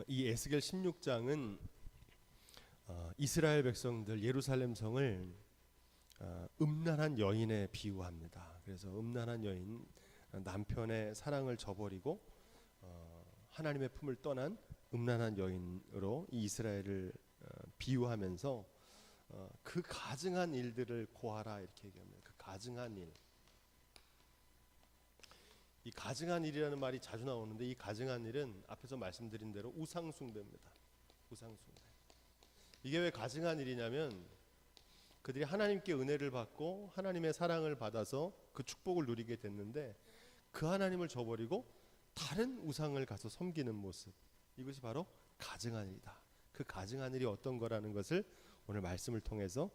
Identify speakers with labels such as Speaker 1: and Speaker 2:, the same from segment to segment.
Speaker 1: 이 에스겔 16장은 이스라엘 백성들 예루살렘 성을 음란한 여인에 비유합니다. 그래서 음란한 여인, 남편의 사랑을 저버리고 하나님의 품을 떠난 음란한 여인으로 이 이스라엘을 비유하면서 그 가증한 일들을 고하라 이렇게 얘기합니다. 그 가증한 일. 이 가증한 일이라는 말이 자주 나오는데 이 가증한 일은 앞에서 말씀드린 대로 우상숭배입니다. 우상숭배. 이게 왜 가증한 일이냐면 그들이 하나님께 은혜를 받고 하나님의 사랑을 받아서 그 축복을 누리게 됐는데 그 하나님을 저버리고 다른 우상을 가서 섬기는 모습, 이것이 바로 가증한 일이다. 그 가증한 일이 어떤 거라는 것을 오늘 말씀을 통해서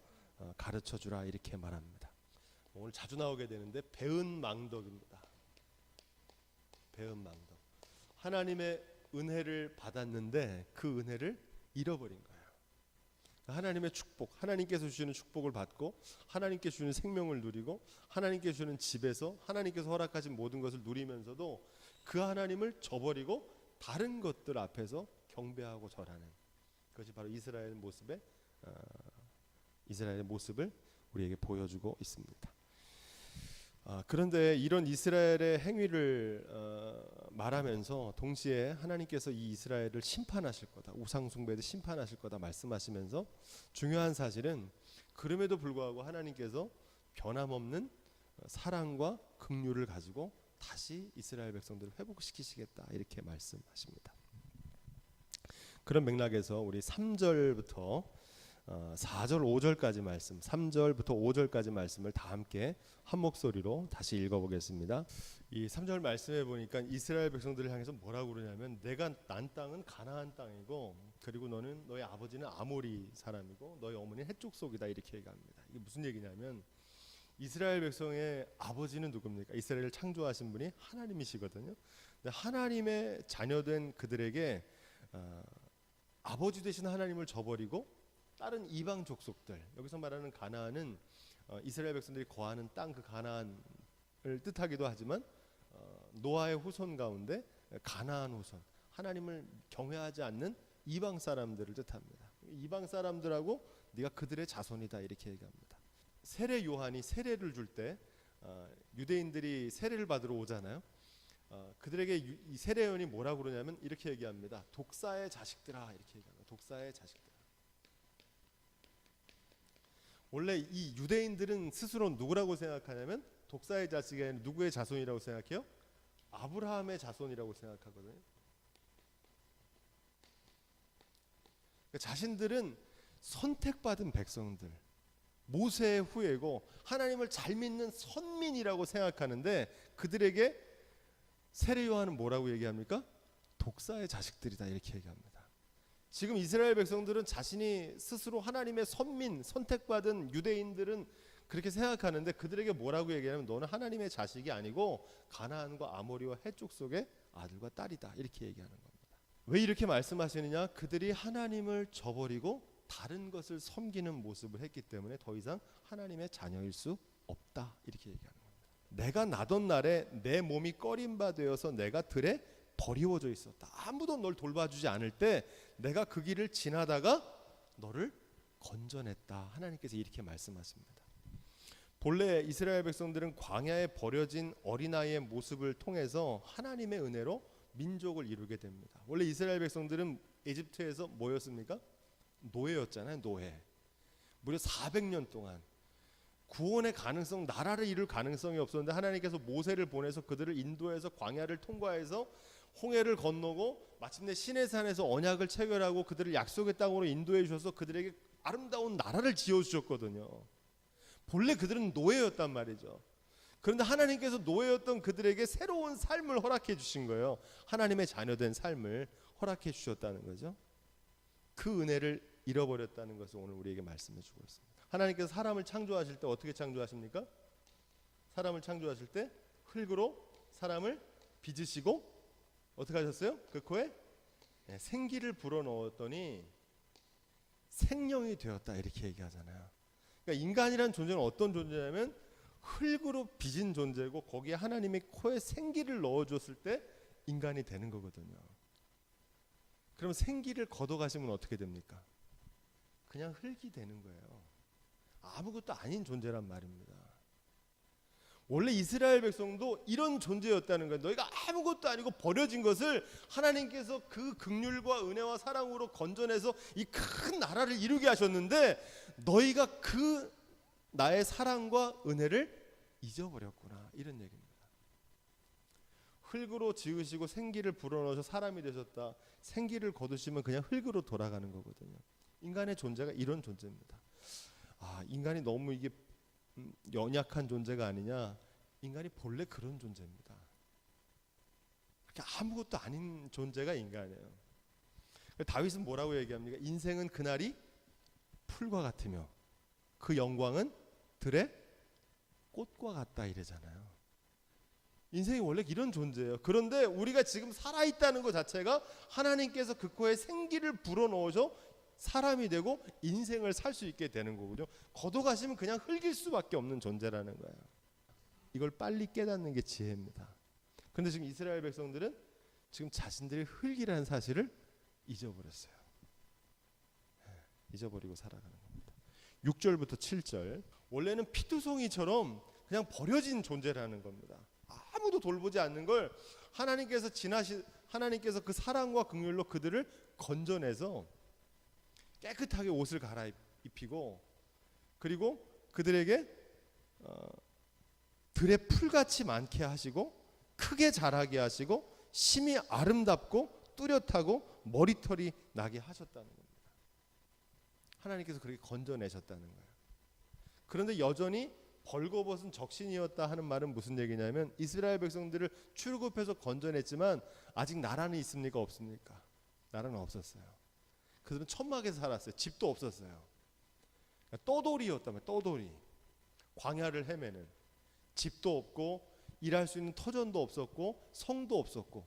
Speaker 1: 가르쳐 주라 이렇게 말합니다. 오늘 자주 나오게 되는데 배은망덕입니다. 배은망덕. 하나님의 은혜를 받았는데 그 은혜를 잃어버린 거예요. 하나님의 축복, 하나님께서 주시는 축복을 받고 하나님께 주시는 생명을 누리고 하나님께 주시는 집에서 하나님께서 허락하신 모든 것을 누리면서도 그 하나님을 저버리고 다른 것들 앞에서 경배하고 절하는, 그것이 바로 이스라엘 모습을 우리에게 보여주고 있습니다. 그런데 이런 이스라엘의 행위를 말하면서 동시에 하나님께서 이 이스라엘을 심판하실 거다, 우상숭배도 심판하실 거다 말씀하시면서 중요한 사실은 그럼에도 불구하고 하나님께서 변함없는 사랑과 긍휼을 가지고 다시 이스라엘 백성들을 회복시키시겠다 이렇게 말씀하십니다. 그런 맥락에서 우리 3절부터 4절 5절까지 말씀, 3절부터 5절까지 말씀을 다 함께 한 목소리로 다시 읽어보겠습니다. 이 3절 말씀에 보니까 이스라엘 백성들을 향해서 뭐라고 그러냐면 내가 난 땅은 가나안 땅이고 그리고 너의 아버지는 아모리 사람이고 너희 어머니는 헷족속이다 이렇게 얘기합니다. 이게 무슨 얘기냐면 이스라엘 백성의 아버지는 누굽니까? 이스라엘을 창조하신 분이 하나님이시거든요. 근데 하나님의 자녀된 그들에게 아버지 되신 하나님을 저버리고 다른 이방 족속들, 여기서 말하는 가나안은 이스라엘 백성들이 거하는 땅 그 가나안을 뜻하기도 하지만 노아의 후손 가운데 가나안 후손, 하나님을 경외하지 않는 이방 사람들을 뜻합니다. 이방 사람들하고 네가 그들의 자손이다 이렇게 얘기합니다. 세례 요한이 세례를 줄 때 유대인들이 세례를 받으러 오잖아요. 그들에게 이 세례 요한이 뭐라고 그러냐면 이렇게 얘기합니다. 독사의 자식들아 이렇게 얘기합니다. 독사의 자식들. 원래 이 유대인들은 스스로 누구라고 생각하냐면 독사의 자식이 아니라 누구의 자손이라고 생각해요? 아브라함의 자손이라고 생각하거든요. 그러니까 자신들은 선택받은 백성들, 모세의 후예고 하나님을 잘 믿는 선민이라고 생각하는데 그들에게 세례 요한은 뭐라고 얘기합니까? 독사의 자식들이다 이렇게 얘기합니다. 지금 이스라엘 백성들은 자신이 스스로 하나님의 선민, 선택받은 유대인들은 그렇게 생각하는데 그들에게 뭐라고 얘기하냐면 너는 하나님의 자식이 아니고 가나안과 아모리와 헷족 속의 아들과 딸이다 이렇게 얘기하는 겁니다. 왜 이렇게 말씀하시느냐? 그들이 하나님을 저버리고 다른 것을 섬기는 모습을 했기 때문에 더 이상 하나님의 자녀일 수 없다 이렇게 얘기하는 겁니다. 내가 나던 날에 내 몸이 꺼린 바 되어서 내가 들에 버리워져 있었다. 아무도 널 돌봐주지 않을 때 내가 그 길을 지나다가 너를 건져냈다. 하나님께서 이렇게 말씀하십니다. 본래 이스라엘 백성들은 광야에 버려진 어린아이의 모습을 통해서 하나님의 은혜로 민족을 이루게 됩니다. 원래 이스라엘 백성들은 에집트에서 뭐였습니까? 노예였잖아요. 노예. 무려 400년 동안 구원의 가능성, 나라를 이룰 가능성이 없었는데 하나님께서 모세를 보내서 그들을 인도해서 광야를 통과해서 홍해를 건너고 마침내 시내산에서 언약을 체결하고 그들을 약속의 땅으로 인도해 주셔서 그들에게 아름다운 나라를 지어주셨거든요. 본래 그들은 노예였단 말이죠. 그런데 하나님께서 노예였던 그들에게 새로운 삶을 허락해 주신 거예요. 하나님의 자녀된 삶을 허락해 주셨다는 거죠. 그 은혜를 잃어버렸다는 것을 오늘 우리에게 말씀해 주고 있습니다. 하나님께서 사람을 창조하실 때 어떻게 창조하십니까? 사람을 창조하실 때 흙으로 사람을 빚으시고 어떻게 하셨어요? 그 코에 생기를 불어넣었더니 생명이 되었다 이렇게 얘기하잖아요. 그러니까 인간이란 존재는 어떤 존재냐면 흙으로 빚은 존재고 거기에 하나님이 코에 생기를 넣어줬을 때 인간이 되는 거거든요. 그럼 생기를 걷어가시면 어떻게 됩니까? 그냥 흙이 되는 거예요. 아무것도 아닌 존재란 말입니다. 원래 이스라엘 백성도 이런 존재였다는 거예요. 너희가 아무것도 아니고 버려진 것을 하나님께서 그 긍휼과 은혜와 사랑으로 건져내서 이 큰 나라를 이루게 하셨는데 너희가 그 나의 사랑과 은혜를 잊어버렸구나, 이런 얘기입니다. 흙으로 지으시고 생기를 불어넣어서 사람이 되셨다. 생기를 거두시면 그냥 흙으로 돌아가는 거거든요. 인간의 존재가 이런 존재입니다. 인간이 너무 이게 연약한 존재가 아니냐. 인간이 본래 그런 존재입니다. 그렇게 아무것도 아닌 존재가 인간이에요. 다윗은 뭐라고 얘기합니까? 인생은 그날이 풀과 같으며 그 영광은 들의 꽃과 같다, 이래잖아요. 인생이 원래 이런 존재예요. 그런데 우리가 지금 살아있다는 것 자체가 하나님께서 그 코에 생기를 불어넣어서 사람이 되고 인생을 살 수 있게 되는 거거든요. 걷어가시면 그냥 흙일 수밖에 없는 존재라는 거예요. 이걸 빨리 깨닫는 게 지혜입니다. 그런데 지금 이스라엘 백성들은 지금 자신들이 흙이라는 사실을 잊어버렸어요. 잊어버리고 살아가는 겁니다. 6절부터 7절. 원래는 피투성이처럼 그냥 버려진 존재라는 겁니다. 아무도 돌보지 않는 걸 하나님께서 그 사랑과 긍휼로 그들을 건져내서 깨끗하게 옷을 갈아입히고, 그리고 그들에게 들의 풀같이 많게 하시고 크게 자라게 하시고 심이 아름답고 뚜렷하고 머리털이 나게 하셨다는 겁니다. 하나님께서 그렇게 건져내셨다는 거예요. 그런데 여전히 벌거벗은 적신이었다 하는 말은 무슨 얘기냐면, 이스라엘 백성들을 출애굽해서 건져냈지만 아직 나라는 있습니까, 없습니까? 나라는 없었어요. 그들은 천막에서 살았어요. 집도 없었어요. 떠돌이였다면, 떠돌이. 광야를 헤매는, 집도 없고 일할 수 있는 터전도 없었고 성도 없었고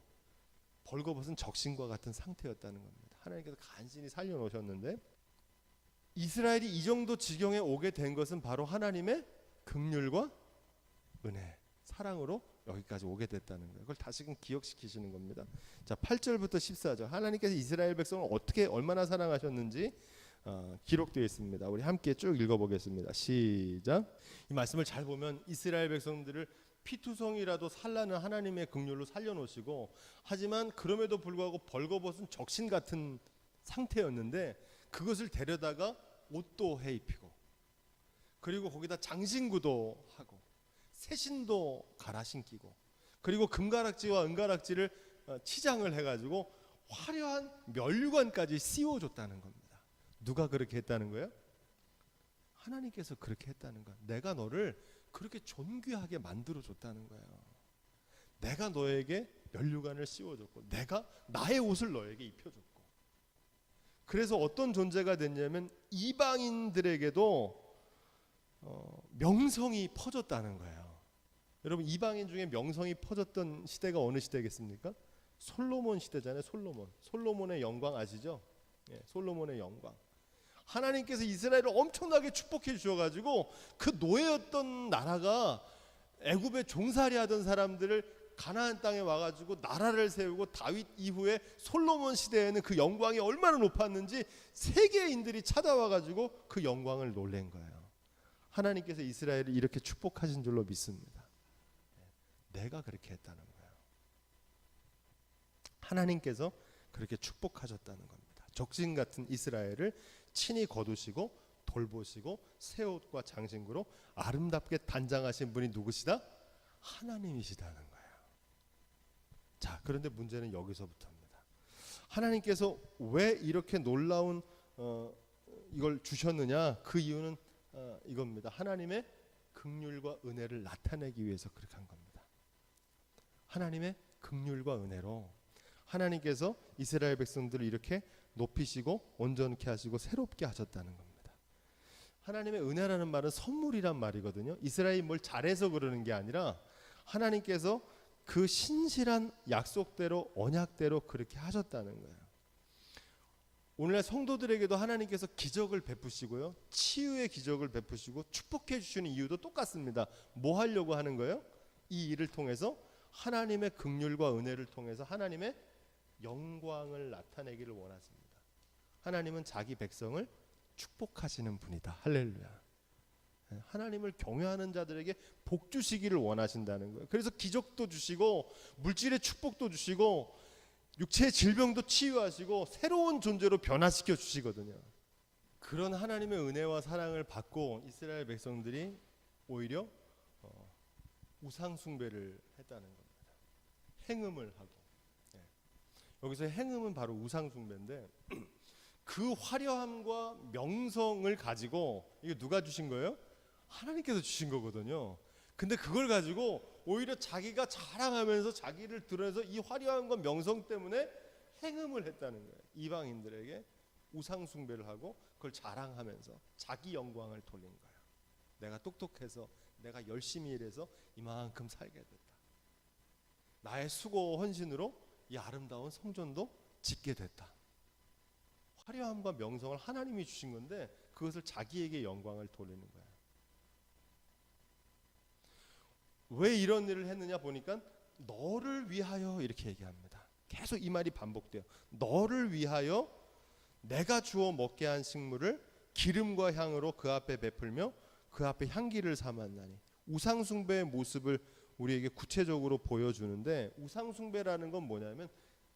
Speaker 1: 벌거벗은 적신과 같은 상태였다는 겁니다. 하나님께서 간신히 살려놓으셨는데, 이스라엘이 이 정도 지경에 오게 된 것은 바로 하나님의 긍휼과 은혜, 사랑으로 여기까지 오게 됐다는 거예요. 그걸 다시금 기억시키시는 겁니다. 자, 8절부터 14절. 하나님께서 이스라엘 백성을 어떻게 얼마나 사랑하셨는지 기록되어 있습니다. 우리 함께 쭉 읽어보겠습니다. 시작. 이 말씀을 잘 보면 이스라엘 백성들을 피투성이라도 살라는 하나님의 긍휼로 살려놓으시고, 하지만 그럼에도 불구하고 벌거벗은 적신 같은 상태였는데 그것을 데려다가 옷도 해 입히고, 그리고 거기다 장신구도 하고 새신도 갈아 신기고, 그리고 금가락지와 은가락지를 치장을 해가지고 화려한 면류관까지 씌워줬다는 겁니다. 누가 그렇게 했다는 거예요? 하나님께서 그렇게 했다는 거야. 내가 너를 그렇게 존귀하게 만들어줬다는 거예요. 내가 너에게 면류관을 씌워줬고 내가 나의 옷을 너에게 입혀줬고, 그래서 어떤 존재가 됐냐면 이방인들에게도 명성이 퍼졌다는 거예요. 여러분, 이방인 중에 명성이 퍼졌던 시대가 어느 시대겠습니까? 솔로몬 시대잖아요. 솔로몬의 영광 아시죠? 예, 솔로몬의 영광. 하나님께서 이스라엘을 엄청나게 축복해 주셔가지고 그 노예였던 나라가 애굽에 종살이 하던 사람들을 가나안 땅에 와가지고 나라를 세우고, 다윗 이후에 솔로몬 시대에는 그 영광이 얼마나 높았는지 세계인들이 찾아와가지고 그 영광을 놀란 거예요. 하나님께서 이스라엘을 이렇게 축복하신 줄로 믿습니다. 내가 그렇게 했다는 거예요. 하나님께서 그렇게 축복하셨다는 겁니다. 적신 같은 이스라엘을 친히 거두시고 돌보시고 새 옷과 장신구로 아름답게 단장하신 분이 누구시다? 하나님이시다는 거예요. 자, 그런데 문제는 여기서부터입니다. 하나님께서 왜 이렇게 놀라운 이걸 주셨느냐? 그 이유는 이겁니다. 하나님의 긍휼과 은혜를 나타내기 위해서 그렇게 한 겁니다. 하나님의 긍휼과 은혜로 하나님께서 이스라엘 백성들을 이렇게 높이시고 온전케 하시고 새롭게 하셨다는 겁니다. 하나님의 은혜라는 말은 선물이란 말이거든요. 이스라엘이 뭘 잘해서 그러는 게 아니라 하나님께서 그 신실한 약속대로 언약대로 그렇게 하셨다는 거예요. 오늘날 성도들에게도 하나님께서 기적을 베푸시고요, 치유의 기적을 베푸시고 축복해 주시는 이유도 똑같습니다. 뭐 하려고 하는 거예요? 이 일을 통해서 하나님의 긍휼과 은혜를 통해서 하나님의 영광을 나타내기를 원하십니다. 하나님은 자기 백성을 축복하시는 분이다. 할렐루야. 하나님을 경외하는 자들에게 복 주시기를 원하신다는 거예요. 그래서 기적도 주시고 물질의 축복도 주시고 육체의 질병도 치유하시고 새로운 존재로 변화시켜 주시거든요. 그런 하나님의 은혜와 사랑을 받고 이스라엘 백성들이 오히려 우상 숭배를 했다는 겁니다. 행음을 하고. 여기서 행음은 바로 우상 숭배인데 그 화려함과 명성을 가지고 이게 누가 주신 거예요? 하나님께서 주신 거거든요. 근데 그걸 가지고 오히려 자기가 자랑하면서 자기를 드러내서 이 화려함과 명성 때문에 행음을 했다는 거예요. 이방인들에게 우상 숭배를 하고 그걸 자랑하면서 자기 영광을 돌린 거예요. 내가 똑똑해서 내가 열심히 일해서 이만큼 살게 됐다. 나의 수고 헌신으로 이 아름다운 성전도 짓게 됐다. 화려함과 명성을 하나님이 주신 건데 그것을 자기에게 영광을 돌리는 거예요. 왜 이런 일을 했느냐 보니까 너를 위하여 이렇게 얘기합니다. 계속 이 말이 반복돼요. 너를 위하여 내가 주어 먹게 한 식물을 기름과 향으로 그 앞에 베풀며 그 앞에 향기를 삼았나니. 우상 숭배의 모습을 우리에게 구체적으로 보여주는데 우상 숭배라는 건 뭐냐면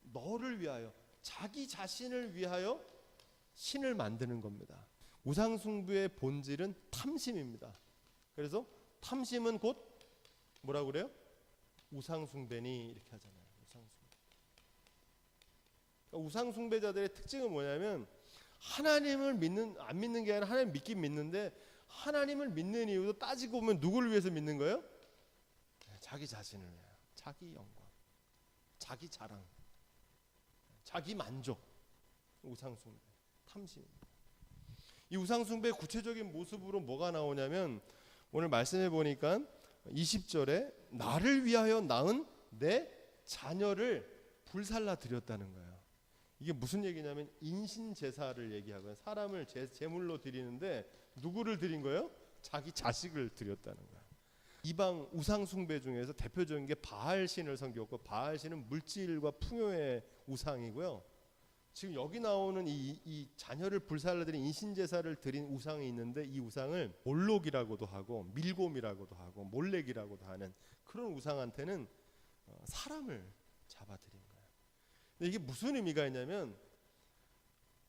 Speaker 1: 너를 위하여 자기 자신을 위하여 신을 만드는 겁니다. 우상 숭배의 본질은 탐심입니다. 그래서 탐심은 곧 뭐라고 그래요? 우상 숭배니 이렇게 하잖아요. 우상 숭배자들의 특징은 뭐냐면 하나님을 안 믿는 게 아니라 하나님 믿긴 믿는데 하나님을 믿는 이유도 따지고 보면 누구를 위해서 믿는 거예요? 자기 자신을 위하여, 자기 영광, 자기 자랑, 자기 만족. 우상 숭배, 탐심입니다. 이 우상 숭배의 구체적인 모습으로 뭐가 나오냐면 오늘 말씀해 보니까 20절에 나를 위하여 낳은 내 자녀를 불살라 드렸다는 거예요. 이게 무슨 얘기냐면 인신제사를 얘기하고요. 사람을 제물로 드리는데 누구를 드린 거예요? 자기 자식을 드렸다는 거예요. 이방 우상 숭배 중에서 대표적인 게 바알신을 섬겼고 바알신은 물질과 풍요의 우상이고요. 지금 여기 나오는 이 자녀를 불살라드린 인신제사를 드린 우상이 있는데 이 우상을 몰록이라고도 하고 밀곰이라고도 하고 몰렉이라고도 하는 그런 우상한테는 사람을 잡아드린 거예요. 근데 이게 무슨 의미가 있냐면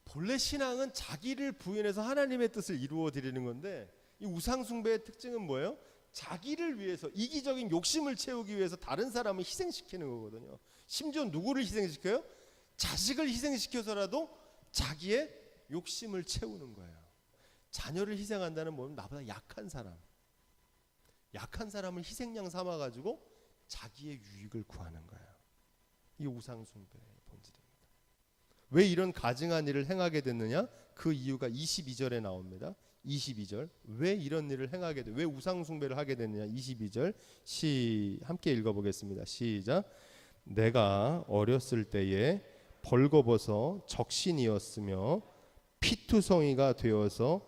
Speaker 1: 본래 신앙은 자기를 부인해서 하나님의 뜻을 이루어 드리는 건데 이 우상 숭배의 특징은 뭐예요? 자기를 위해서 이기적인 욕심을 채우기 위해서 다른 사람을 희생시키는 거거든요. 심지어 누구를 희생시켜요? 자식을 희생시켜서라도 자기의 욕심을 채우는 거예요. 자녀를 희생한다는 뭐냐면 나보다 약한 사람을 희생양 삼아가지고 자기의 유익을 구하는 거예요. 이 우상숭배의 본질입니다. 왜 이런 가증한 일을 행하게 됐느냐? 그 이유가 22절에 나옵니다. 22절 왜 이런 일을 행하게 돼? 왜 우상숭배를 하게 됐느냐? 22절 함께 읽어보겠습니다. 시작. 내가 어렸을 때에 벌거벗어 적신이었으며 피투성이가 되어서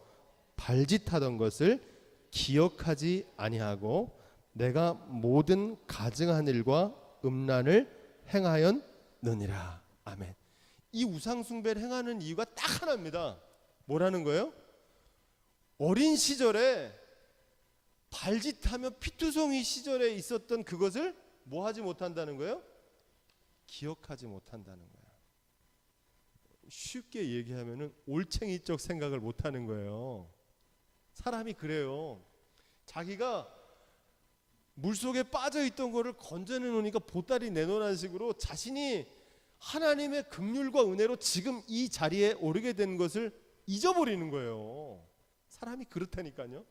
Speaker 1: 발짓하던 것을 기억하지 아니하고 내가 모든 가증한 일과 음란을 행하였느니라. 아멘. 이 우상 숭배를 행하는 이유가 딱 하나입니다. 뭐라는 거예요? 어린 시절에 발짓하며 피투성이 시절에 있었던 그것을 뭐 하지 못한다는 거예요? 기억하지 못한다는 거예요. 쉽게 얘기하면은 올챙이적 생각을 못하는 거예요. 사람이 그래요. 자기가 물속에 빠져있던 거를 건져내 놓으니까 보따리 내놓으라는 식으로 자신이 하나님의 긍휼과 은혜로 지금 이 자리에 오르게 된 것을 잊어버리는 거예요. 사람이 그렇다니까요.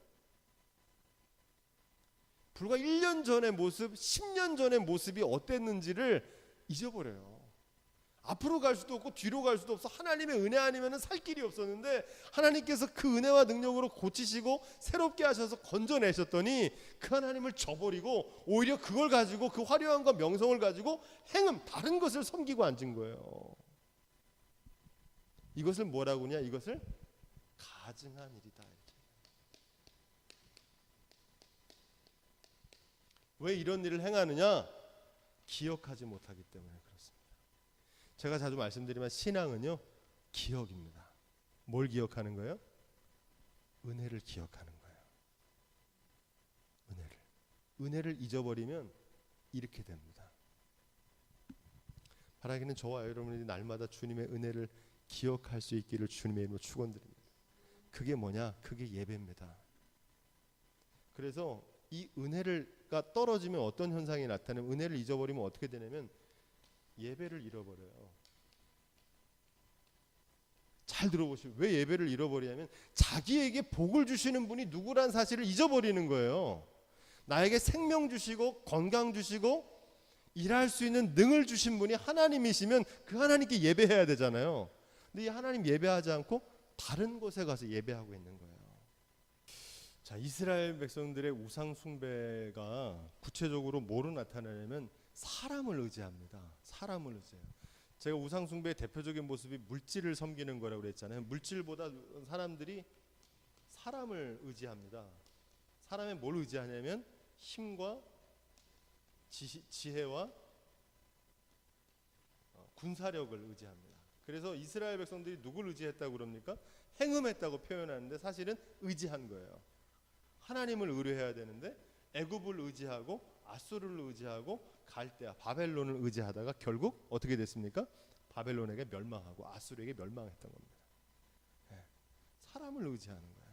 Speaker 1: 불과 1년 전의 모습, 10년 전의 모습이 어땠는지를 잊어버려요. 앞으로 갈 수도 없고 뒤로 갈 수도 없어. 하나님의 은혜 아니면 살 길이 없었는데 하나님께서 그 은혜와 능력으로 고치시고 새롭게 하셔서 건져내셨더니 그 하나님을 저버리고 오히려 그걸 가지고 그 화려함과 명성을 가지고 다른 것을 섬기고 앉은 거예요. 이것을 뭐라고 하냐? 이것을 가증한 일이다. 왜 이런 일을 행하느냐? 기억하지 못하기 때문에 그렇습니다. 제가 자주 말씀드리면 신앙은요, 기억입니다. 뭘 기억하는 거예요? 은혜를 기억하는 거예요. 은혜를 잊어버리면 이렇게 됩니다. 바라기는 저와 여러분이 날마다 주님의 은혜를 기억할 수 있기를 주님의 이름으로 축원드립니다. 그게 뭐냐? 그게 예배입니다. 그래서 이 은혜가 떨어지면 어떤 현상이 나타나면, 은혜를 잊어버리면 어떻게 되냐면 예배를 잃어버려요. 잘 들어보시고, 왜 예배를 잃어버리냐면 자기에게 복을 주시는 분이 누구란 사실을 잊어버리는 거예요. 나에게 생명 주시고 건강 주시고 일할 수 있는 능을 주신 분이 하나님이시면 그 하나님께 예배해야 되잖아요. 근데 이 하나님 예배하지 않고 다른 곳에 가서 예배하고 있는 거예요. 자, 이스라엘 백성들의 우상 숭배가 구체적으로 뭐로 나타나냐면 사람을 의지합니다. 사람을 의지해요. 제가 우상 숭배의 대표적인 모습이 물질을 섬기는 거라고 그랬잖아요. 물질보다 사람들이 사람을 의지합니다. 사람의 뭘 의지하냐면 힘과 지혜와 군사력을 의지합니다. 그래서 이스라엘 백성들이 누굴 의지했다고 그럽니까? 행음했다고 표현하는데 사실은 의지한 거예요. 하나님을 의뢰해야 되는데 애굽을 의지하고 아수르를 의지하고 갈대아 바벨론을 의지하다가 결국 어떻게 됐습니까? 바벨론에게 멸망하고 아수르에게 멸망했던 겁니다. 사람을 의지하는 거예요.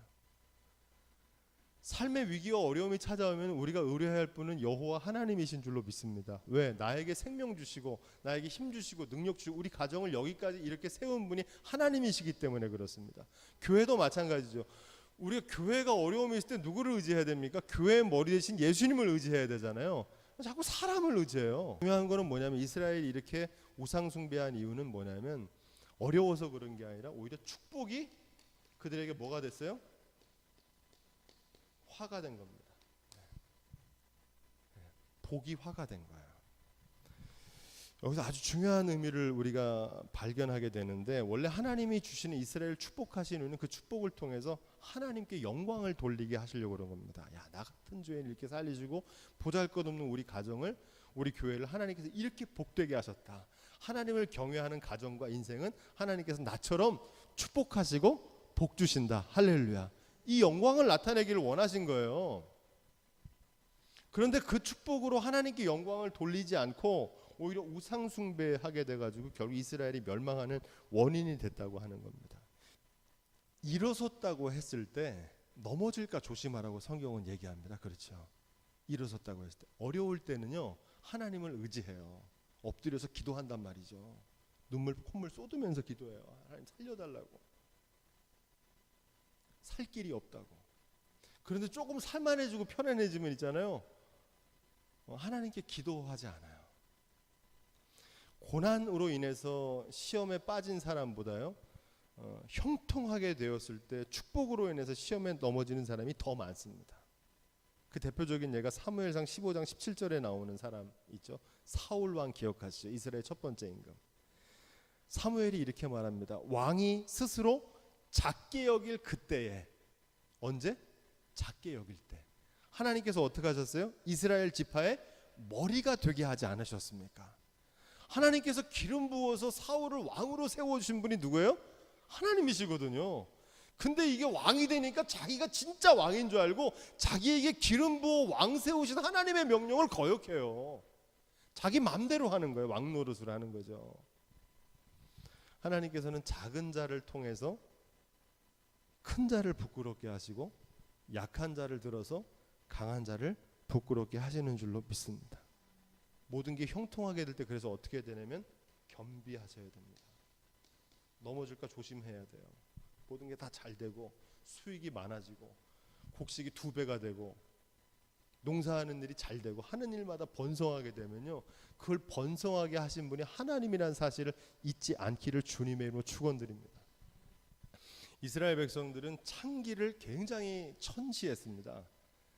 Speaker 1: 삶의 위기와 어려움이 찾아오면 우리가 의뢰해야 할 분은 여호와 하나님이신 줄로 믿습니다. 왜? 나에게 생명 주시고 나에게 힘 주시고 능력 주시고 우리 가정을 여기까지 이렇게 세운 분이 하나님이시기 때문에 그렇습니다. 교회도 마찬가지죠. 우리가 교회가 어려움이 있을 때 누구를 의지해야 됩니까? 교회의 머리 대신 예수님을 의지해야 되잖아요. 자꾸 사람을 의지해요. 중요한 거는 뭐냐면 이스라엘이 이렇게 우상 숭배한 이유는 뭐냐면 어려워서 그런 게 아니라 오히려 축복이 그들에게 뭐가 됐어요? 화가 된 겁니다. 복이 화가 된 거예요. 여기서 아주 중요한 의미를 우리가 발견하게 되는데, 원래 하나님이 주시는 이스라엘 축복하시는 이유는 그 축복을 통해서 하나님께 영광을 돌리게 하시려고 그런 겁니다. 야, 나 같은 죄인 이렇게 살리시고 보잘것없는 우리 가정을, 우리 교회를 하나님께서 이렇게 복되게 하셨다. 하나님을 경외하는 가정과 인생은 하나님께서 나처럼 축복하시고 복 주신다. 할렐루야. 이 영광을 나타내기를 원하신 거예요. 그런데 그 축복으로 하나님께 영광을 돌리지 않고 오히려 우상 숭배하게 돼가지고 결국 이스라엘이 멸망하는 원인이 됐다고 하는 겁니다. 일어섰다고 했을 때 넘어질까 조심하라고 성경은 얘기합니다. 그렇죠? 일어섰다고 했을 때 어려울 때는요 하나님을 의지해요. 엎드려서 기도한단 말이죠. 눈물 콧물 쏟으면서 기도해요. 하나님 살려달라고. 살 길이 없다고. 그런데 조금 살만해지고 편안해지면 있잖아요. 하나님께 기도하지 않아요. 고난으로 인해서 시험에 빠진 사람보다요 형통하게 되었을 때 축복으로 인해서 시험에 넘어지는 사람이 더 많습니다. 그 대표적인 예가 사무엘상 15장 17절에 나오는 사람 있죠. 사울 왕 기억하시죠? 이스라엘 첫 번째 임금. 사무엘이 이렇게 말합니다. 왕이 스스로 작게 여길 그때에, 언제? 작게 여길 때 하나님께서 어떻게 하셨어요? 이스라엘 지파의 머리가 되게 하지 않으셨습니까? 하나님께서 기름 부어서 사울을 왕으로 세워주신 분이 누구예요? 하나님이시거든요. 근데 이게 왕이 되니까 자기가 진짜 왕인 줄 알고 자기에게 기름 부어 왕 세우신 하나님의 명령을 거역해요. 자기 맘대로 하는 거예요. 왕 노릇을 하는 거죠. 하나님께서는 작은 자를 통해서 큰 자를 부끄럽게 하시고 약한 자를 들어서 강한 자를 부끄럽게 하시는 줄로 믿습니다. 모든 게 형통하게 될 때 그래서 어떻게 되냐면 겸비하셔야 됩니다. 넘어질까 조심해야 돼요. 모든 게 다 잘 되고 수익이 많아지고 곡식이 2배가 되고 농사하는 일이 잘 되고 하는 일마다 번성하게 되면요 그걸 번성하게 하신 분이 하나님이라는 사실을 잊지 않기를 주님의 이름으로 축원드립니다. 이스라엘 백성들은 창기를 굉장히 천시했습니다.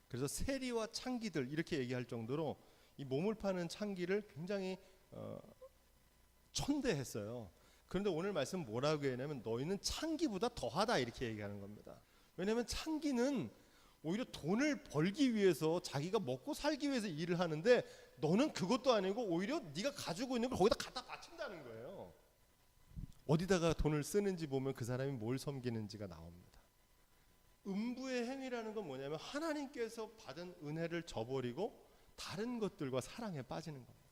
Speaker 1: 그래서 세리와 창기들 이렇게 얘기할 정도로 이 몸을 파는 창기를 굉장히 천대했어요. 그런데 오늘 말씀 뭐라고 했냐면 너희는 창기보다 더하다 이렇게 얘기하는 겁니다. 왜냐하면 창기는 오히려 돈을 벌기 위해서 자기가 먹고 살기 위해서 일을 하는데 너는 그것도 아니고 오히려 네가 가지고 있는 걸 거기다 갖다 바친다는 거예요. 어디다가 돈을 쓰는지 보면 그 사람이 뭘 섬기는지가 나옵니다. 음부의 행위라는 건 뭐냐면 하나님께서 받은 은혜를 저버리고 다른 것들과 사랑에 빠지는 겁니다.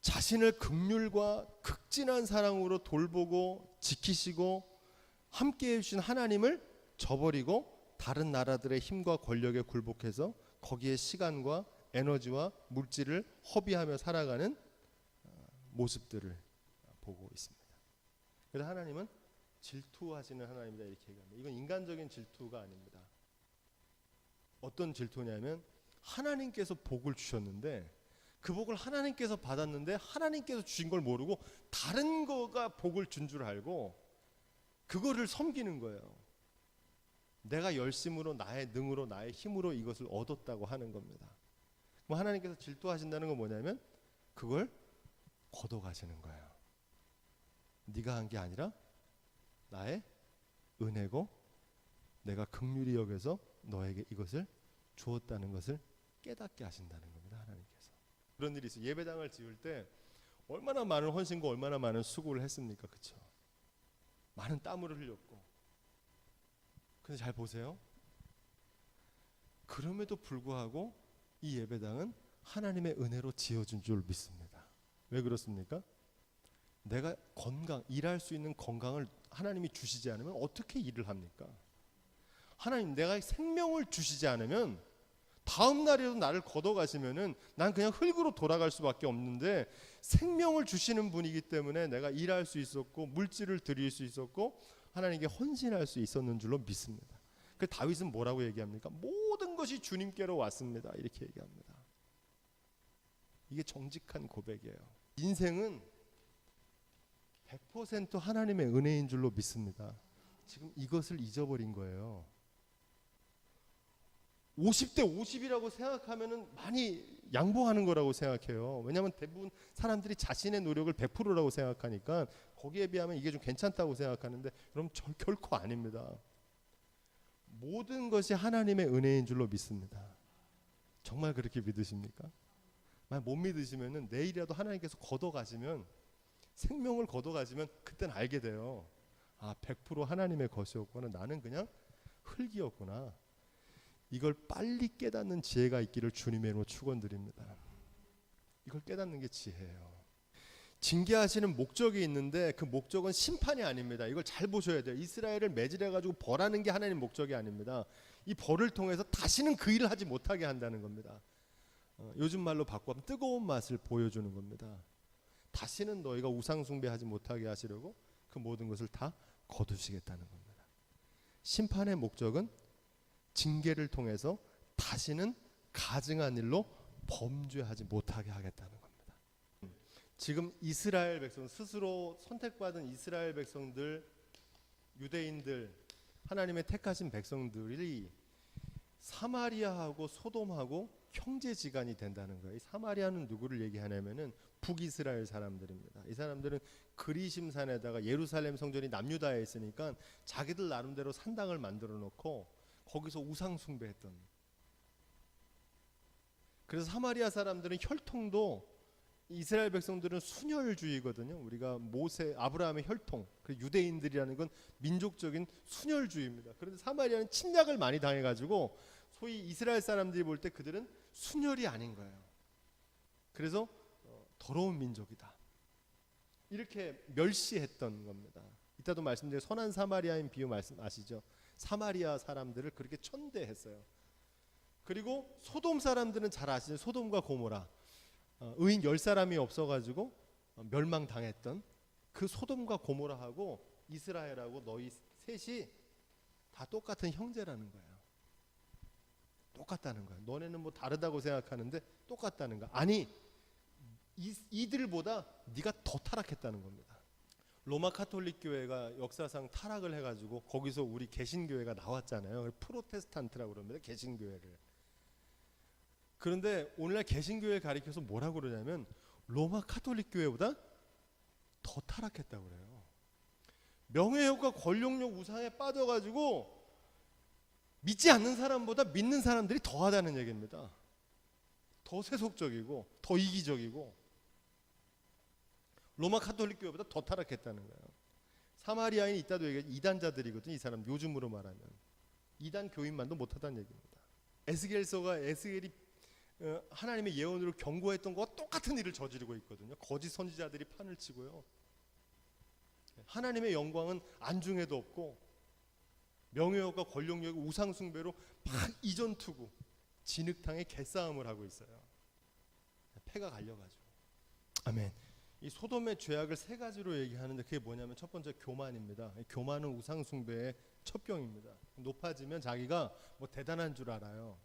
Speaker 1: 자신을 긍휼과 극진한 사랑으로 돌보고 지키시고 함께해 주신 하나님을 저버리고 다른 나라들의 힘과 권력에 굴복해서 거기에 시간과 에너지와 물질을 허비하며 살아가는 모습들을 보고 있습니다. 그래서 하나님은 질투하시는 하나님이다 이렇게 얘기합니다. 이건 인간적인 질투가 아닙니다. 어떤 질투냐면 하나님께서 복을 주셨는데 그 복을 하나님께서 받았는데 하나님께서 주신 걸 모르고 다른 거가 복을 준 줄 알고 그거를 섬기는 거예요. 내가 열심으로 나의 능으로 나의 힘으로 이것을 얻었다고 하는 겁니다. 그럼 하나님께서 질투하신다는 건 뭐냐면 그걸 걷어가시는 거예요. 네가 한 게 아니라 나의 은혜고 내가 긍휼히 여겨서 너에게 이것을 주었다는 것을 깨닫게 하신다는 겁니다. 하나님께서. 그런 일이 있어요. 예배당을 지을 때 얼마나 많은 헌신과 얼마나 많은 수고를 했습니까? 그렇죠? 많은 땀을 흘렸고. 근데 잘 보세요. 그럼에도 불구하고 이 예배당은 하나님의 은혜로 지어준 줄 믿습니다. 왜 그렇습니까? 내가 일할 수 있는 건강을 하나님이 주시지 않으면 어떻게 일을 합니까? 하나님, 내가 생명을 주시지 않으면 다음 날에도 나를 걷어가시면은 난 그냥 흙으로 돌아갈 수밖에 없는데 생명을 주시는 분이기 때문에 내가 일할 수 있었고 물질을 드릴 수 있었고 하나님께 헌신할 수 있었는 줄로 믿습니다. 그 다윗은 뭐라고 얘기합니까? 모든 것이 주님께로 왔습니다. 이렇게 얘기합니다. 이게 정직한 고백이에요. 인생은 100% 하나님의 은혜인 줄로 믿습니다. 지금 이것을 잊어버린 거예요. 50대 50이라고 생각하면은 많이 양보하는 거라고 생각해요. 왜냐하면 대부분 사람들이 자신의 노력을 100%라고 생각하니까 거기에 비하면 이게 좀 괜찮다고 생각하는데 여러분 결코 아닙니다. 모든 것이 하나님의 은혜인 줄로 믿습니다. 정말 그렇게 믿으십니까? 만약 못 믿으시면은 내일이라도 하나님께서 걷어가시면 생명을 걷어가시면 그때는 알게 돼요. 아, 100% 하나님의 것이었구나. 나는 그냥 흙이었구나. 이걸 빨리 깨닫는 지혜가 있기를 주님의 이름으로 축원드립니다. 이걸 깨닫는 게 지혜예요. 징계하시는 목적이 있는데 그 목적은 심판이 아닙니다. 이걸 잘 보셔야 돼요. 이스라엘을 매질해가지고 벌하는 게 하나님 목적이 아닙니다. 이 벌을 통해서 다시는 그 일을 하지 못하게 한다는 겁니다. 요즘 말로 바꾸면 뜨거운 맛을 보여주는 겁니다. 다시는 너희가 우상 숭배하지 못하게 하시려고 그 모든 것을 다 거두시겠다는 겁니다. 심판의 목적은 징계를 통해서 다시는 가증한 일로 범죄하지 못하게 하겠다는 겁니다. 지금 이스라엘 백성, 스스로 선택받은 이스라엘 백성들, 유대인들, 하나님의 택하신 백성들이 사마리아하고 소돔하고 형제지간이 된다는 거예요. 이 사마리아는 누구를 얘기하냐면은 북이스라엘 사람들입니다. 이 사람들은 그리심산에다가 예루살렘 성전이 남유다에 있으니까 자기들 나름대로 산당을 만들어 놓고 거기서 우상 숭배했던. 그래서 사마리아 사람들은 혈통도 이스라엘 백성들은 순혈주의거든요. 우리가 아브라함의 혈통, 그 유대인들이라는 건 민족적인 순혈주의입니다. 그런데 사마리아는 침략을 많이 당해가지고 소위 이스라엘 사람들이 볼 때 그들은 순혈이 아닌 거예요. 그래서 더러운 민족이다. 이렇게 멸시했던 겁니다. 이따도 말씀드린 선한 사마리아인 비유 말씀 아시죠? 사마리아 사람들을 그렇게 천대했어요. 그리고 소돔 사람들은 잘 아시죠? 소돔과 고모라. 의인 10사람이 없어가지고 멸망당했던 그 소돔과 고모라하고 이스라엘하고 너희 셋이 다 똑같은 형제라는 거예요. 똑같다는 거예요. 너네는 뭐 다르다고 생각하는데 똑같다는 거야. 아니, 이들보다 네가 더 타락했다는 겁니다. 로마 카톨릭 교회가 역사상 타락을 해가지고 거기서 우리 개신교회가 나왔잖아요. 프로테스탄트라고 그럽니다. 개신교회를. 그런데 오늘날 개신교회를 가리켜서 뭐라고 그러냐면 로마 카톨릭 교회보다 더 타락했다고 그래요. 명예욕과 권력욕 우상에 빠져가지고 믿지 않는 사람보다 믿는 사람들이 더하다는 얘기입니다. 더 세속적이고 더 이기적이고 로마 카톨릭 교회보다 더 타락했다는 거예요. 사마리아인이 있다도 얘기해 이단자들이거든요. 이 사람 요즘으로 말하면 이단 교인만도 못하다는 얘기입니다. 에스겔이 하나님의 예언으로 경고했던 것과 똑같은 일을 저지르고 있거든요. 거짓 선지자들이 판을 치고요. 하나님의 영광은 안중에도 없고 명예욕과 권력욕과 우상 숭배로 막 이전 투구, 진흙탕의 개싸움을 하고 있어요. 패가 갈려가지고. 아멘. 이 소돔의 죄악을 세 가지로 얘기하는데 그게 뭐냐면 첫 번째 교만입니다. 교만은 우상 숭배의 첩경입니다. 높아지면 자기가 뭐 대단한 줄 알아요.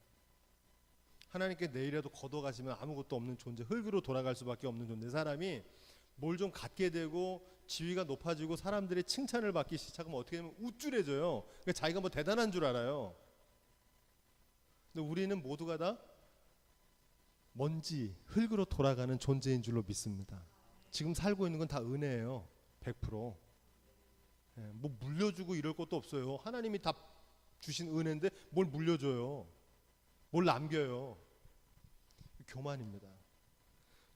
Speaker 1: 하나님께 내일이라도 걷어가시면 아무것도 없는 존재, 흙으로 돌아갈 수밖에 없는 존재. 사람이 뭘 좀 갖게 되고 지위가 높아지고 사람들의 칭찬을 받기 시작하면 어떻게 되면 우쭐해져요. 그러니까 자기가 뭐 대단한 줄 알아요. 근데 우리는 모두가 다 먼지, 흙으로 돌아가는 존재인 줄로 믿습니다. 지금 살고 있는 건 다 은혜예요. 100%. 뭐 물려주고 이럴 것도 없어요. 하나님이 다 주신 은혜인데 뭘 물려줘요. 뭘 남겨요. 교만입니다.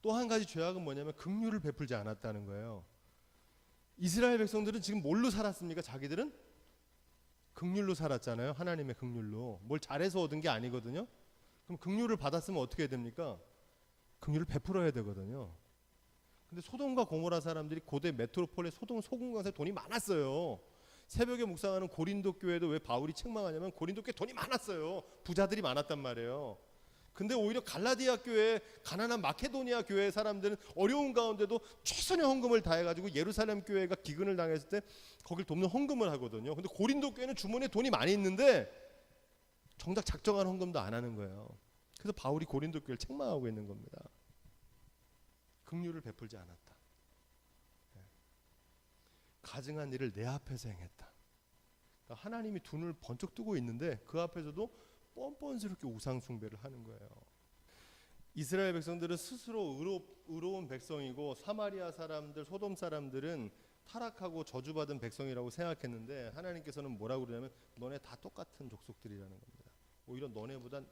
Speaker 1: 또 한 가지 죄악은 뭐냐면 긍휼을 베풀지 않았다는 거예요. 이스라엘 백성들은 지금 뭘로 살았습니까? 자기들은 긍휼로 살았잖아요. 하나님의 긍휼로. 뭘 잘해서 얻은 게 아니거든요. 그럼 긍휼을 받았으면 어떻게 됩니까? 긍휼을 베풀어야 되거든요. 근데 소돔과 고모라 사람들이 고대 메트로폴의 소돔 소금강에 돈이 많았어요. 새벽에 묵상하는 고린도 교회도 왜 바울이 책망하냐면 고린도 교회 돈이 많았어요. 부자들이 많았단 말이에요. 근데 오히려 갈라디아 교회, 가난한 마케도니아 교회 사람들은 어려운 가운데도 최선의 헌금을 다해가지고 예루살렘 교회가 기근을 당했을 때 거길 돕는 헌금을 하거든요. 근데 고린도 교회는 주머니에 돈이 많이 있는데 정작 작정한 헌금도 안 하는 거예요. 그래서 바울이 고린도 교회를 책망하고 있는 겁니다. 긍휼을 베풀지 않았다. 가증한 일을 내 앞에서 행했다. 그러니까 하나님이 두 눈을 번쩍 뜨고 있는데 그 앞에서도 뻔뻔스럽게 우상 숭배를 하는 거예요. 이스라엘 백성들은 스스로 의로운 백성이고 사마리아 사람들, 소돔 사람들은 타락하고 저주받은 백성이라고 생각했는데 하나님께서는 뭐라고 그러냐면 너네 다 똑같은 족속들이라는 겁니다. 오히려 너네보단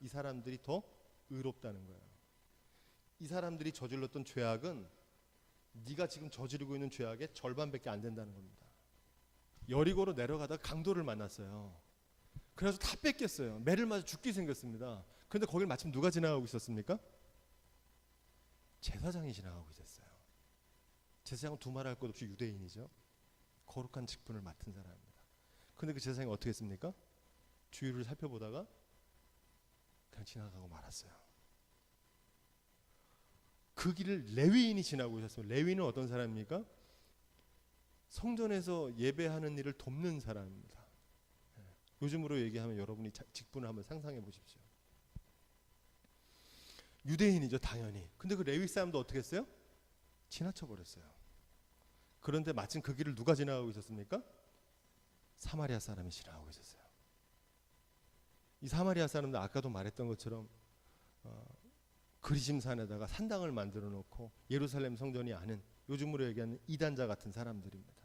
Speaker 1: 이 사람들이 더 의롭다는 거예요. 이 사람들이 저질렀던 죄악은 네가 지금 저지르고 있는 죄악의 절반밖에 안 된다는 겁니다. 여리고로 내려가다가 강도를 만났어요. 그래서 다 뺏겼어요. 매를 맞아 죽게 생겼습니다. 그런데 거길 마침 누가 지나가고 있었습니까? 제사장이 지나가고 있었어요. 제사장은 두말할 것 없이 유대인이죠. 거룩한 직분을 맡은 사람입니다. 그런데 그 제사장이 어떻게 했습니까? 주위를 살펴보다가 그냥 지나가고 말았어요. 그 길을 레위인이 지나고 있었어요. 레위인은 어떤 사람입니까? 성전에서 예배하는 일을 돕는 사람입니다. 요즘으로 얘기하면 여러분이 직분을 한번 상상해 보십시오. 유대인이죠, 당연히. 근데 그 레위 사람도 어떻게 했어요? 지나쳐 버렸어요. 그런데 마침 그 길을 누가 지나가고 있었습니까? 사마리아 사람이 지나가고 있었어요. 이 사마리아 사람들 아까도 말했던 것처럼 그리심산에다가 산당을 만들어 놓고 예루살렘 성전이 아닌 요즘으로 얘기하는 이단자 같은 사람들입니다.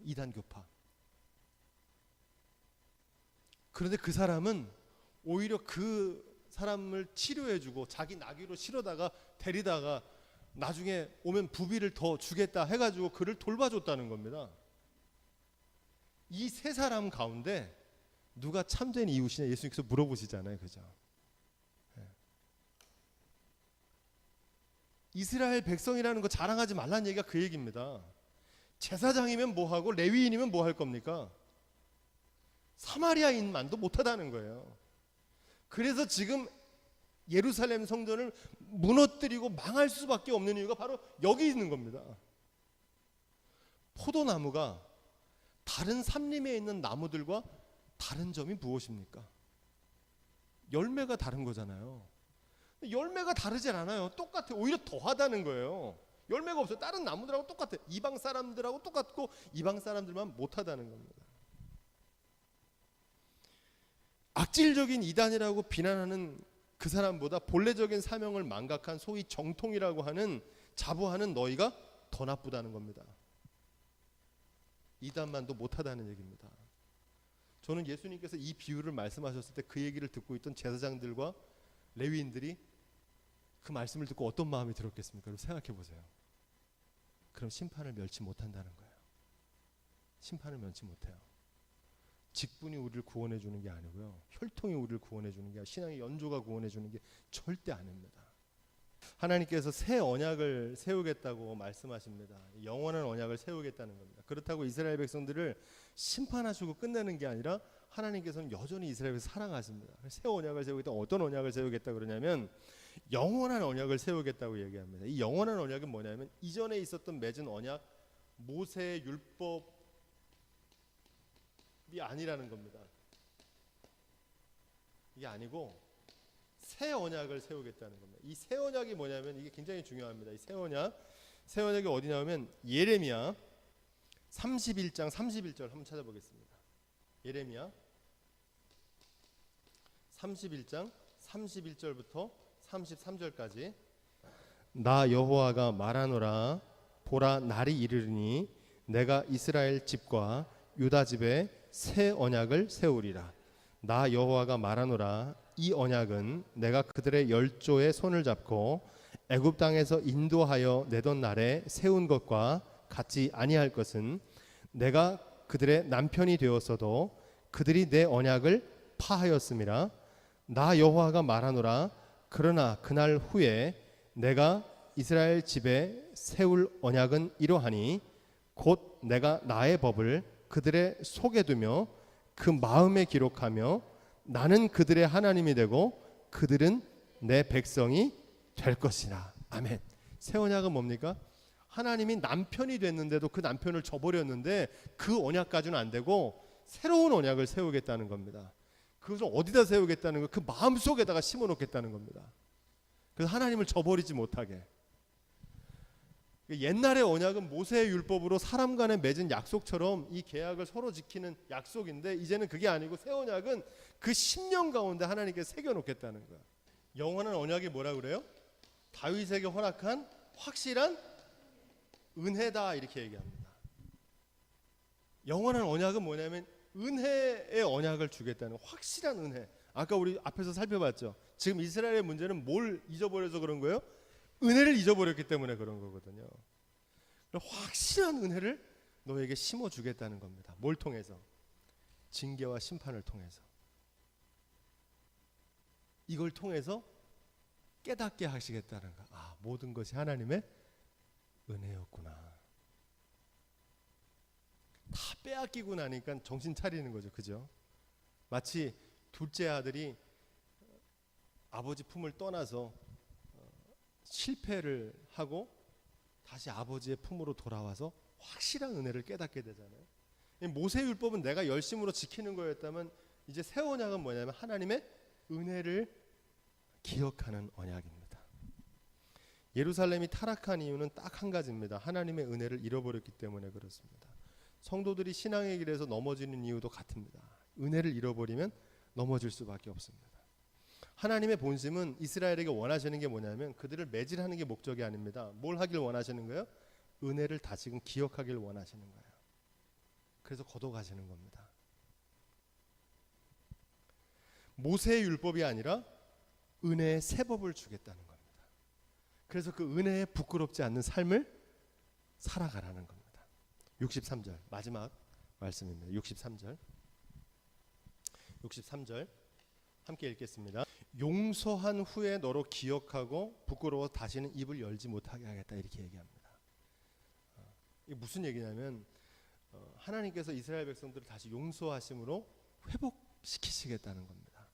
Speaker 1: 이단교파. 그런데 그 사람은 오히려 그 사람을 치료해주고 자기 나귀로 실어다가 데리다가 나중에 오면 부비를 더 주겠다 해가지고 그를 돌봐줬다는 겁니다. 이 세 사람 가운데 누가 참된 이웃이냐 예수님께서 물어보시잖아요. 그죠? 이스라엘 백성이라는 거 자랑하지 말라는 얘기가 그 얘기입니다. 제사장이면 뭐하고 레위인이면 뭐 할 겁니까? 사마리아인만도 못하다는 거예요. 그래서 지금 예루살렘 성전을 무너뜨리고 망할 수밖에 없는 이유가 바로 여기 있는 겁니다. 포도나무가 다른 산림에 있는 나무들과 다른 점이 무엇입니까? 열매가 다른 거잖아요. 열매가 다르지 않아요. 똑같아. 오히려 더하다는 거예요. 열매가 없어요. 다른 나무들하고 똑같아. 이방 사람들하고 똑같고 이방 사람들만 못하다는 겁니다. 악질적인 이단이라고 비난하는 그 사람보다 본래적인 사명을 망각한 소위 정통이라고 하는 자부하는 너희가 더 나쁘다는 겁니다. 이단만도 못하다는 얘기입니다. 저는 예수님께서 이 비유를 말씀하셨을 때 그 얘기를 듣고 있던 제사장들과 레위인들이 그 말씀을 듣고 어떤 마음이 들었겠습니까? 여러분 생각해 보세요. 그럼 심판을 멸치 못한다는 거예요. 심판을 면치 못해요. 직분이 우리를 구원해 주는 게 아니고요, 혈통이 우리를 구원해 주는 게 아니고, 신앙의 연조가 구원해 주는 게 절대 아닙니다. 하나님께서 새 언약을 세우겠다고 말씀하십니다. 영원한 언약을 세우겠다는 겁니다. 그렇다고 이스라엘 백성들을 심판하시고 끝내는 게 아니라 하나님께서는 여전히 이스라엘을 사랑하십니다. 새 언약을 세우겠다. 어떤 언약을 세우겠다 그러냐면 영원한 언약을 세우겠다고 얘기합니다. 이 영원한 언약은 뭐냐면 이전에 있었던 맺은 언약, 모세의 율법이 아니라는 겁니다. 이게 아니고 새 언약을 세우겠다는 겁니다. 이 새 언약이 뭐냐면 이게 굉장히 중요합니다. 이 새 언약이 어디 나오면 예레미야 31장 31절 한번 찾아보겠습니다. 예레미야 31장 31절부터 33절까지. 나 여호와가 말하노라. 보라, 날이 이르리니 내가 이스라엘 집과 유다 집에 새 언약을 세우리라. 나 여호와가 말하노라. 이 언약은 내가 그들의 열조의 손을 잡고 애굽 땅에서 인도하여 내던 날에 세운 것과 같지 아니할 것은, 내가 그들의 남편이 되었어도 그들이 내 언약을 파하였음이라. 나 여호와가 말하노라. 그러나 그날 후에 내가 이스라엘 집에 세울 언약은 이러하니, 곧 내가 나의 법을 그들의 속에 두며 그 마음에 기록하며 나는 그들의 하나님이 되고 그들은 내 백성이 될 것이라. 아멘. 새 언약은 뭡니까? 하나님이 남편이 됐는데도 그 남편을 저버렸는데 그 언약까지는 안 되고 새로운 언약을 세우겠다는 겁니다. 그것을 어디다 세우겠다는 거? 그 마음속에다가 심어놓겠다는 겁니다. 그래서 하나님을 저버리지 못하게. 옛날의 언약은 모세의 율법으로 사람 간에 맺은 약속처럼 이 계약을 서로 지키는 약속인데, 이제는 그게 아니고 새 언약은 그 10년 가운데 하나님께서 새겨놓겠다는 거야. 영원한 언약이 뭐라 그래요? 다윗에게 허락한 확실한 은혜다, 이렇게 얘기합니다. 영원한 언약은 뭐냐면 은혜의 언약을 주겠다는, 확실한 은혜. 아까 우리 앞에서 살펴봤죠. 지금 이스라엘의 문제는 뭘 잊어버려서 그런 거예요? 은혜를 잊어버렸기 때문에 그런 거거든요. 확실한 은혜를 너에게 심어주겠다는 겁니다. 뭘 통해서? 징계와 심판을 통해서. 이걸 통해서 깨닫게 하시겠다는 거. 아, 모든 것이 하나님의 은혜였구나. 다 빼앗기고 나니까 정신 차리는 거죠. 그죠? 마치 둘째 아들이 아버지 품을 떠나서 실패를 하고 다시 아버지의 품으로 돌아와서 확실한 은혜를 깨닫게 되잖아요. 모세율법은 내가 열심으로 지키는 거였다면, 이제 새 언약은 뭐냐면 하나님의 은혜를 기억하는 언약입니다. 예루살렘이 타락한 이유는 딱 한 가지입니다. 하나님의 은혜를 잃어버렸기 때문에 그렇습니다. 성도들이 신앙의 길에서 넘어지는 이유도 같습니다. 은혜를 잃어버리면 넘어질 수밖에 없습니다. 하나님의 본심은 이스라엘에게 원하시는 게 뭐냐면 그들을 매질하는 게 목적이 아닙니다. 뭘 하길 원하시는 거예요? 은혜를 다시금 기억하길 원하시는 거예요. 그래서 걷어가시는 겁니다. 모세의 율법이 아니라 은혜의 새 법을 주겠다는 겁니다. 그래서 그 은혜에 부끄럽지 않는 삶을 살아가라는 겁니다. 63절 마지막 말씀입니다. 63절 함께 읽겠습니다. 용서한 후에 너로 기억하고 부끄러워 다시는 입을 열지 못하게 하겠다, 이렇게 얘기합니다. 이게 무슨 얘기냐면 하나님께서 이스라엘 백성들을 다시 용서하심으로 회복시키시겠다는 겁니다.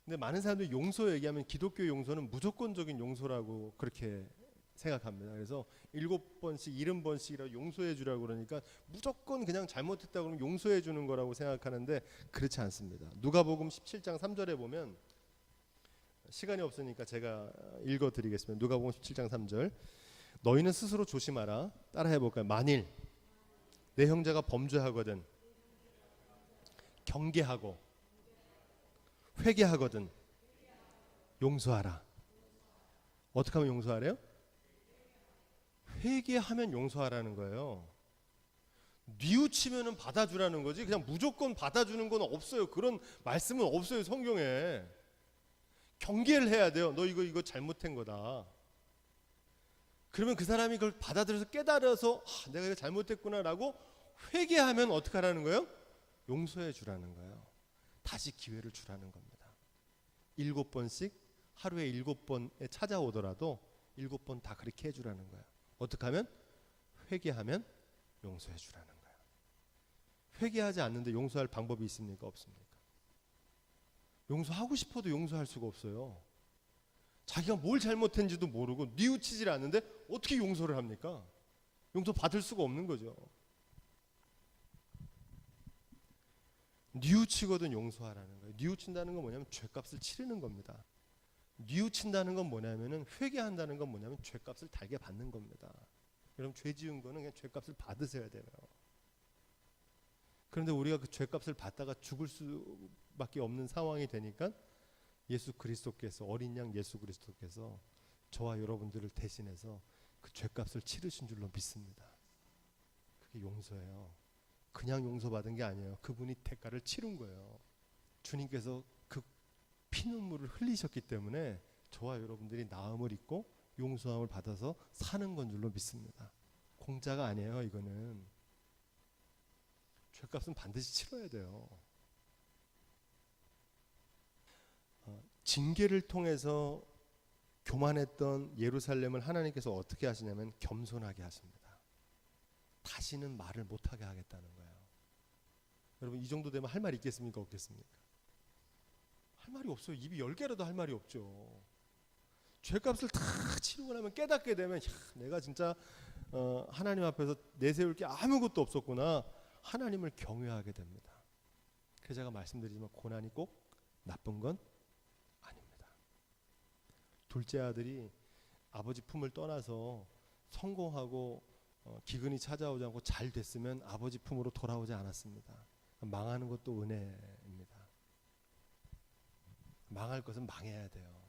Speaker 1: 근데 많은 사람들이 용서 얘기하면 기독교 용서는 무조건적인 용서라고 그렇게 생각합니다. 그래서 7번씩 70번씩이라고 용서해 주라고 그러니까 무조건 그냥 잘못했다고 그러면 용서해 주는 거라고 생각하는데 그렇지 않습니다. 누가복음 17장 3절에 보면, 시간이 없으니까 제가 읽어드리겠습니다. 누가복음 17장 3절. 너희는 스스로 조심하라. 따라해 볼까요? 만일 내 형제가 범죄하거든 경계하고 회개하거든 용서하라. 어떻게 하면 용서하래요? 회개하면 용서하라는 거예요. 뉘우치면은 받아주라는 거지, 그냥 무조건 받아주는 건 없어요. 그런 말씀은 없어요, 성경에. 경계를 해야 돼요. 너 이거 잘못한 거다. 그러면 그 사람이 그걸 받아들여서 깨달아서 내가 이거 잘못했구나라고 회개하면 어떻게 하라는 거예요? 용서해 주라는 거예요. 다시 기회를 주라는 겁니다. 7번씩 하루에 7번에 찾아오더라도 7번 다 그렇게 해주라는 거예요. 어떻게 하면? 회개하면 용서해 주라는 거예요. 회개하지 않는데 용서할 방법이 있습니까? 없습니까? 용서하고 싶어도 용서할 수가 없어요. 자기가 뭘 잘못했는지도 모르고 뉘우치질 않는데 어떻게 용서를 합니까? 용서 받을 수가 없는 거죠. 뉘우치거든 용서하라는 거예요. 뉘우친다는 건 뭐냐면 죄값을 치르는 겁니다. 뉘우친다는 건 뭐냐면은 회개한다는 건 뭐냐면 죄값을 달게 받는 겁니다. 여러분 죄 지은 거는 그냥 죄값을 받으셔야 돼요. 그런데 우리가 그 죄값을 받다가 죽을 수밖에 없는 상황이 되니까 예수 그리스도께서 어린 양 예수 그리스도께서 저와 여러분들을 대신해서 그 죄값을 치르신 줄로 믿습니다. 그게 용서예요. 그냥 용서받은 게 아니에요. 그분이 대가를 치른 거예요. 주님께서 그 피눈물을 흘리셨기 때문에 저와 여러분들이 나음을 입고 용서함을 받아서 사는 건 줄로 믿습니다. 공짜가 아니에요. 이거는 죄값은 반드시 치러야 돼요. 징계를 통해서 교만했던 예루살렘을 하나님께서 어떻게 하시냐면 겸손하게 하십니다. 다시는 말을 못하게 하겠다는 거예요. 여러분 이 정도 되면 할 말 있겠습니까? 없겠습니까? 할 말이 없어요. 입이 10개라도 할 말이 없죠. 죄값을 다 치르고 나면 깨닫게 되면 내가 진짜 하나님 앞에서 내세울 게 아무것도 없었구나. 하나님을 경외하게 됩니다. 그래서 제가 말씀드리지만 고난이 꼭 나쁜 건 아닙니다. 둘째 아들이 아버지 품을 떠나서 성공하고 기근이 찾아오지 않고 잘 됐으면 아버지 품으로 돌아오지 않았습니다. 망하는 것도 은혜입니다. 망할 것은 망해야 돼요.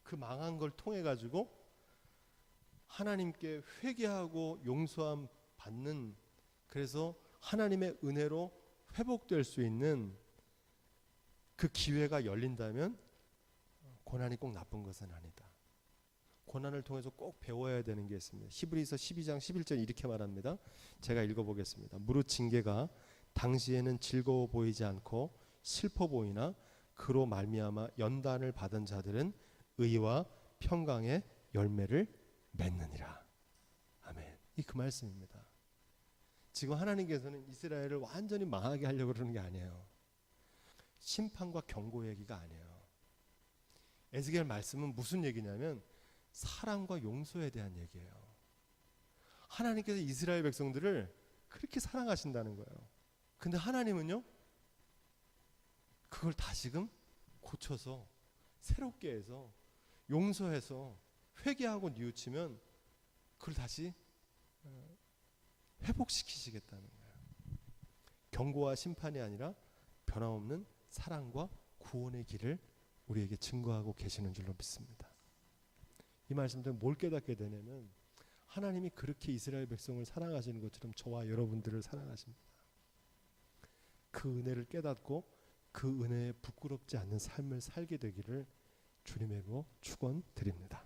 Speaker 1: 그 망한 걸 통해 가지고 하나님께 회개하고 용서함 받는, 그래서 하나님의 은혜로 회복될 수 있는 그 기회가 열린다면 고난이 꼭 나쁜 것은 아니다. 고난을 통해서 꼭 배워야 되는 게 있습니다. 히브리서 12장 11절 이렇게 말합니다. 제가 읽어보겠습니다. 무릇 징계가 당시에는 즐거워 보이지 않고 슬퍼 보이나 그로 말미암아 연단을 받은 자들은 의와 평강의 열매를 맺느니라. 아멘. 이 그 말씀입니다. 지금 하나님께서는 이스라엘을 완전히 망하게 하려고 그러는 게 아니에요. 심판과 경고 얘기가 아니에요. 에스겔 말씀은 무슨 얘기냐면 사랑과 용서에 대한 얘기예요. 하나님께서 이스라엘 백성들을 그렇게 사랑하신다는 거예요. 근데 하나님은요, 그걸 다시금 고쳐서 새롭게 해서 용서해서 회개하고 뉘우치면 그걸 다시 회복시키시겠다는 거예요. 경고와 심판이 아니라 변함없는 사랑과 구원의 길을 우리에게 증거하고 계시는 줄로 믿습니다. 이 말씀들 뭘 깨닫게 되냐면 하나님이 그렇게 이스라엘 백성을 사랑하시는 것처럼 저와 여러분들을 사랑하십니다. 그 은혜를 깨닫고 그 은혜에 부끄럽지 않는 삶을 살게 되기를 주님으로 축원드립니다.